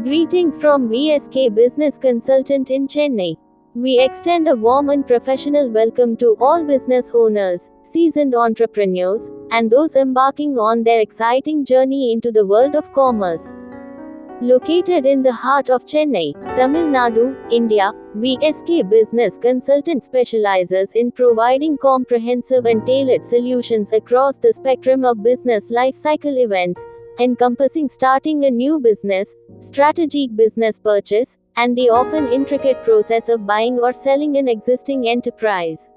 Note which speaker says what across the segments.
Speaker 1: Greetings from VSK Business Consultant in Chennai. We extend a warm and professional welcome to all business owners, seasoned entrepreneurs, and those embarking on their exciting journey into the world of commerce. Located in the heart of Chennai, Tamil Nadu, India, VSK Business Consultant specializes in providing comprehensive and tailored solutions across the spectrum of business life cycle events, encompassing starting a new business, strategic business purchase, and the often intricate process of buying or selling an existing enterprise.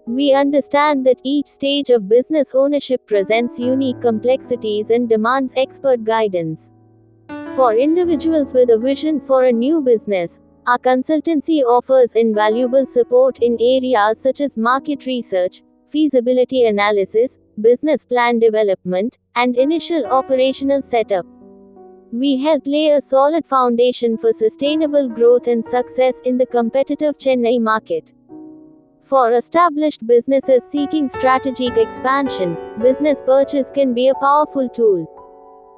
Speaker 1: We understand that each stage of business ownership presents unique complexities and demands expert guidance. For individuals with a vision for a new business, our consultancy offers invaluable support in areas such as market research, feasibility analysis, business plan development, and initial operational setup. We help lay a solid foundation for sustainable growth and success in the competitive Chennai market. For established businesses seeking strategic expansion, business purchase can be a powerful tool.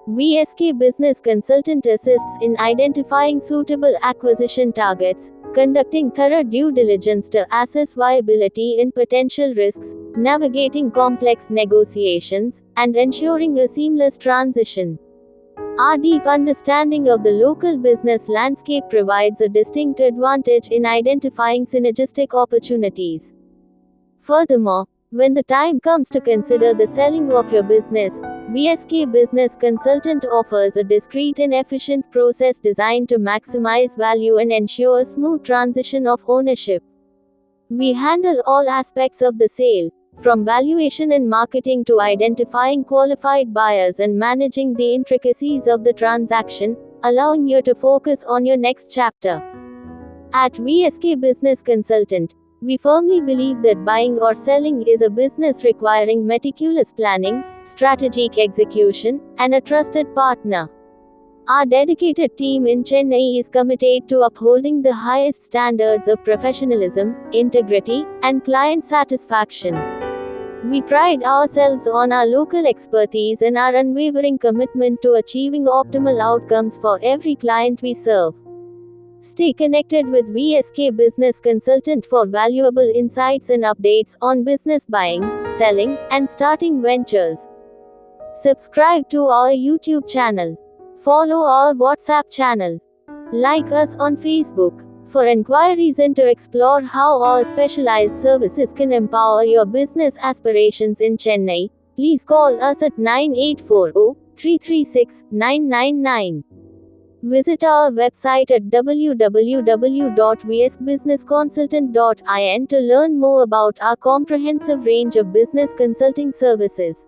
Speaker 1: VSK Business Consultant assists in identifying suitable acquisition targets, conducting thorough due diligence to assess viability and potential risks, navigating complex negotiations, and ensuring a seamless transition. Our deep understanding of the local business landscape provides a distinct advantage in identifying synergistic opportunities. Furthermore, when the time comes to consider the selling of your business, VSK Business Consultant offers a discreet and efficient process designed to maximize value and ensure a smooth transition of ownership. We handle all aspects of the sale, from valuation and marketing to identifying qualified buyers and managing the intricacies of the transaction, allowing you to focus on your next chapter. At VSK Business Consultant, we firmly believe that buying or selling is a business requiring meticulous planning, strategic execution, and a trusted partner. Our dedicated team in Chennai is committed to upholding the highest standards of professionalism, integrity, and client satisfaction. We pride ourselves on our local expertise and our unwavering commitment to achieving optimal outcomes for every client we serve. Stay connected with VSK Business Consultant for valuable insights and updates on business buying, selling, and starting ventures. Subscribe to our YouTube channel. Follow our WhatsApp channel. Like us on Facebook. For inquiries and to explore how our specialized services can empower your business aspirations in Chennai, please call us at 9840-336-999. Visit our website at www.vskbusinessconsultant.in to learn more about our comprehensive range of business consulting services.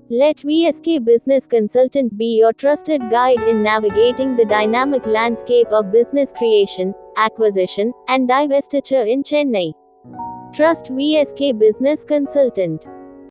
Speaker 1: Let VSK Business Consultant be your trusted guide in navigating the dynamic landscape of business creation, acquisition, and divestiture in Chennai. Trust VSK Business Consultant.